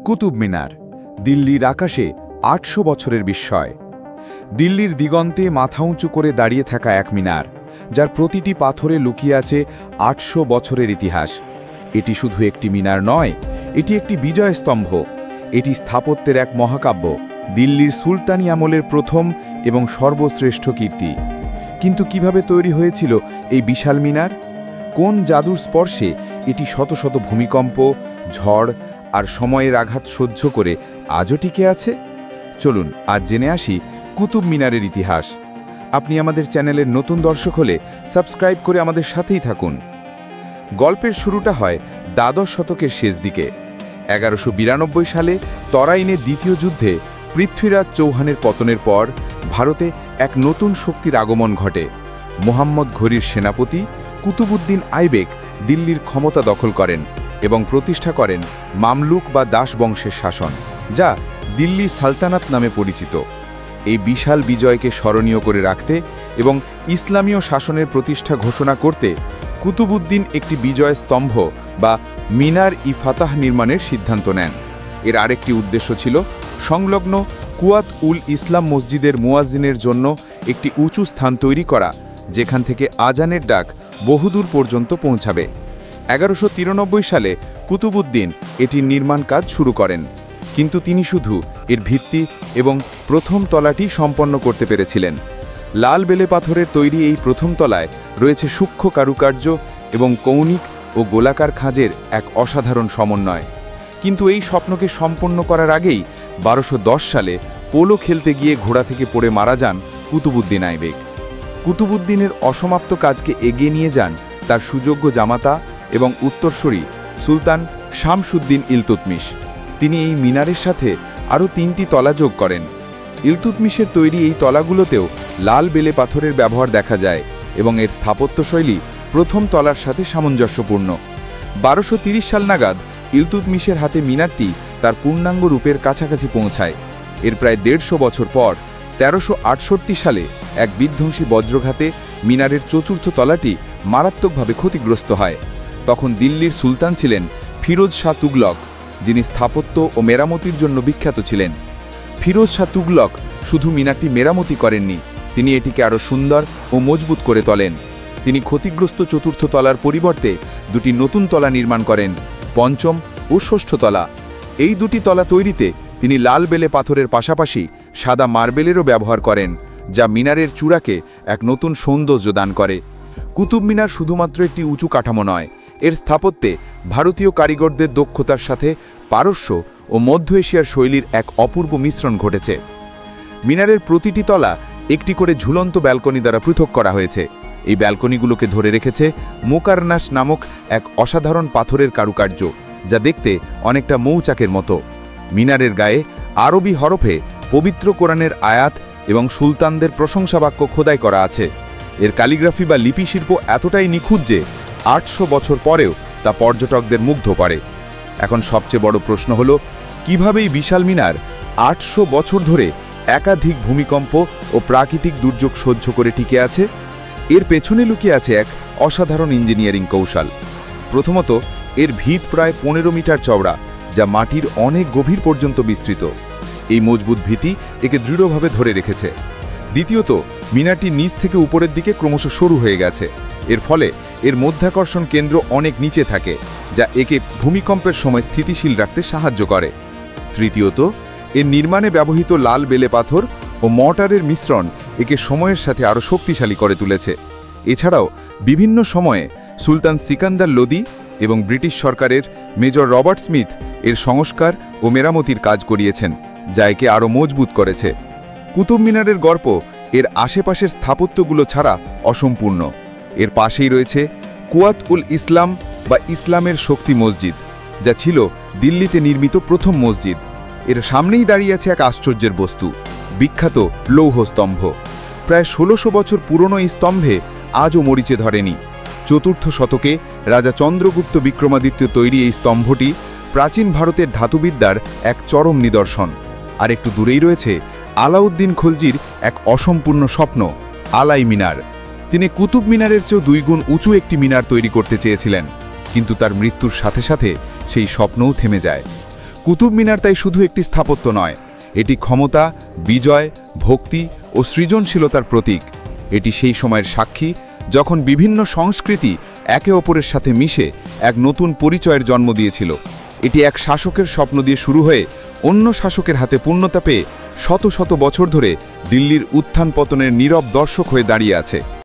কুতুব মিনার, দিল্লির আকাশে ৮০০ বছরের বিস্ময়। দিল্লির দিগন্তে মাথা উঁচু করে দাঁড়িয়ে থাকা এক মিনার, যার প্রতিটি পাথরে লুকিয়ে আছে ৮০০ বছরের ইতিহাস। এটি শুধু একটি মিনার নয়, এটি একটি বিজয় স্তম্ভ। এটি স্থাপত্যের এক মহাকাব্য, দিল্লির সুলতানি আমলের প্রথম এবং সর্বশ্রেষ্ঠ কীর্তি। কিন্তু কিভাবে তৈরি হয়েছিল এই বিশাল মিনার? কোন জাদুর স্পর্শে এটি শত শত ভূমিকম্প, ঝড় আর সময়ের আঘাত সহ্য করে আজও টিকে আছে? চলুন আজ জেনে আসি কুতুব মিনারের ইতিহাস। আপনি আমাদের চ্যানেলের নতুন দর্শক হলে সাবস্ক্রাইব করে আমাদের সাথেই থাকুন। গল্পের শুরুটা হয় দ্বাদশ শতকের শেষ দিকে। ১১৯২ সালে তরাইনের দ্বিতীয় যুদ্ধে পৃথ্বীরাজ চৌহানের পতনের পর ভারতে এক নতুন শক্তির আগমন ঘটে। মোহাম্মদ ঘুরির সেনাপতি কুতুবউদ্দিন আইবেক দিল্লির ক্ষমতা দখল করেন এবং প্রতিষ্ঠা করেন মামলুক বা দাস বংশের শাসন, যা দিল্লি সালতানাত নামে পরিচিত। এই বিশাল বিজয়কে স্মরণীয় করে রাখতে এবং ইসলামীয় শাসনের প্রতিষ্ঠা ঘোষণা করতে কুতুবউদ্দিন একটি বিজয় স্তম্ভ বা মিনার-ই-ফাতাহ নির্মাণের সিদ্ধান্ত নেন। এর আরেকটি উদ্দেশ্য ছিল সংলগ্ন কুয়াত-উল-ইসলাম মসজিদের মুয়াজ্জিনের জন্য একটি উঁচু স্থান তৈরি করা, যেখান থেকে আজানের ডাক বহুদূর পর্যন্ত পৌঁছাবে। ১১৯৩ সালে কুতুবউদ্দিন এটির নির্মাণ কাজ শুরু করেন, কিন্তু তিনি শুধু এর ভিত্তি এবং প্রথম তলাটি সম্পন্ন করতে পেরেছিলেন। লাল বেলে পাথরের তৈরি এই প্রথম তলায় রয়েছে সূক্ষ্ম কারুকার্য এবং কৌণিক ও গোলাকার খাঁজের এক অসাধারণ সমন্বয়। কিন্তু এই স্বপ্নকে সম্পন্ন করার আগেই ১২১০ সালে পোলো খেলতে গিয়ে ঘোড়া থেকে পড়ে মারা যান কুতুবউদ্দিন আইবেক। কুতুবউদ্দিনের অসমাপ্ত কাজকে এগিয়ে নিয়ে যান তার সুযোগ্য জামাতা এবং উত্তরসূরি সুলতান শামসুদ্দিন ইলতুৎমিশ। তিনি এই মিনারের সাথে আরও ৩টি তলা যোগ করেন। ইলতুৎমিশের তৈরি এই তলাগুলোতেও লাল বেলে পাথরের ব্যবহার দেখা যায় এবং এর স্থাপত্যশৈলী প্রথম তলার সাথে সামঞ্জস্যপূর্ণ। ১২৩০ সাল নাগাদ ইলতুৎমিশের হাতে মিনারটি তার পূর্ণাঙ্গ রূপের কাছাকাছি পৌঁছায়। এর প্রায় ১৫০ বছর পর ১৩৬৮ সালে এক বিধ্বংসী বজ্রঘাতে মিনারের চতুর্থ তলাটি মারাত্মকভাবে ক্ষতিগ্রস্ত হয়। তখন দিল্লির সুলতান ছিলেন ফিরোজ শাহ তুগলক, যিনি স্থাপত্য ও মেরামতির জন্য বিখ্যাত ছিলেন। ফিরোজ শাহ তুগলক শুধু মিনারটি মেরামতি করেননি, তিনি এটিকে আরও সুন্দর ও মজবুত করে তোলেন। তিনি ক্ষতিগ্রস্ত চতুর্থ তলার পরিবর্তে দুটি নতুন তলা নির্মাণ করেন, পঞ্চম ও ষষ্ঠ তলা। এই দুটি তলা তৈরিতে তিনি লাল বেলে পাথরের পাশাপাশি সাদা মার্বেলেরও ব্যবহার করেন, যা মিনারের চূড়াকে এক নতুন সৌন্দর্য দান করে। কুতুব মিনার শুধুমাত্র একটি উঁচু কাঠামো নয়, এর স্থাপত্যে ভারতীয় কারিগরদের দক্ষতার সাথে পারস্য ও মধ্য এশিয়ার শৈলীর এক অপূর্ব মিশ্রণ ঘটেছে। মিনারের প্রতিটি তলা একটি করে ঝুলন্ত ব্যালকনি দ্বারা পৃথক করা হয়েছে। এই ব্যালকনিগুলোকে ধরে রেখেছে মুকারনাস নামক এক অসাধারণ পাথরের কারুকার্য, যা দেখতে অনেকটা মৌচাকের মতো। মিনারের গায়ে আরবি হরফে পবিত্র কোরআনের আয়াত এবং সুলতানদের প্রশংসাবাক্য খোদাই করা আছে। এর ক্যালিগ্রাফি বা লিপি শিল্প এতটাই নিখুঁত যে ৮০০ বছর পরেও তা পর্যটকদের মুগ্ধ করে। এখন সবচেয়ে বড় প্রশ্ন হলো, কিভাবে এই বিশাল মিনার ৮০০ বছর ধরে একাধিক ভূমিকম্প ও প্রাকৃতিক দুর্যোগ সহ্য করে টিকে আছে? এর পেছনে লুকিয়ে আছে এক অসাধারণ ইঞ্জিনিয়ারিং কৌশল। প্রথমত, এর ভিত প্রায় ১৫ মিটার চওড়া, যা মাটির অনেক গভীর পর্যন্ত বিস্তৃত। এই মজবুত ভিতি একে দৃঢ়ভাবে ধরে রেখেছে। দ্বিতীয়ত, মিনারটি নিচ থেকে উপরের দিকে ক্রমশ সরু হয়ে গেছে। এর ফলে এর মধ্যাকর্ষণ কেন্দ্র অনেক নিচে থাকে, যা একে ভূমিকম্পের সময় স্থিতিশীল রাখতে সাহায্য করে। তৃতীয়ত, এর নির্মাণে ব্যবহৃত লাল বেলে পাথর ও মর্টারের মিশ্রণ একে সময়ের সাথে আরও শক্তিশালী করে তুলেছে। এছাড়াও বিভিন্ন সময়ে সুলতান সিকান্দার লোদি এবং ব্রিটিশ সরকারের মেজর রবার্ট স্মিথ এর সংস্কার ও মেরামতির কাজ করিয়েছেন, যা একে আরও মজবুত করেছে। কুতুব মিনারের গল্প এর আশেপাশের স্থাপত্যগুলো ছাড়া অসম্পূর্ণ। এর পাশেই রয়েছে কুয়াত-উল-ইসলাম বা ইসলামের শক্তি মসজিদ, যা ছিল দিল্লিতে নির্মিত প্রথম মসজিদ। এর সামনেই দাঁড়িয়ে আছে এক আশ্চর্যের বস্তু, বিখ্যাত লৌহ স্তম্ভ। প্রায় ১৬০০ বছর পুরনো এই স্তম্ভে আজও মরিচে ধরেনি। চতুর্থ শতকে রাজা চন্দ্রগুপ্ত বিক্রমাদিত্য তৈরি এই স্তম্ভটি প্রাচীন ভারতের ধাতুবিদ্যার এক চরম নিদর্শন। আর একটু দূরেই রয়েছে আলাউদ্দিন খলজির এক অসম্পূর্ণ স্বপ্ন, আলাই মিনার। তিনি কুতুব মিনারের চেয়েও ২ গুণ উঁচু একটি মিনার তৈরি করতে চেয়েছিলেন, কিন্তু তার মৃত্যুর সাথে সাথে সেই স্বপ্নও থেমে যায়। কুতুব মিনার তাই শুধু একটি স্থাপত্য নয়, এটি ক্ষমতা, বিজয়, ভক্তি ও সৃজনশীলতার প্রতীক। এটি সেই সময়ের সাক্ষী যখন বিভিন্ন সংস্কৃতি একে অপরের সাথে মিশে এক নতুন পরিচয়ের জন্ম দিয়েছিল। এটি এক শাসকের স্বপ্ন দিয়ে শুরু হয়ে অন্য শাসকের হাতে পূর্ণতা পেয়ে শত শত বছর ধরে দিল্লির উত্থান পতনের নীরব দর্শক হয়ে দাঁড়িয়ে আছে।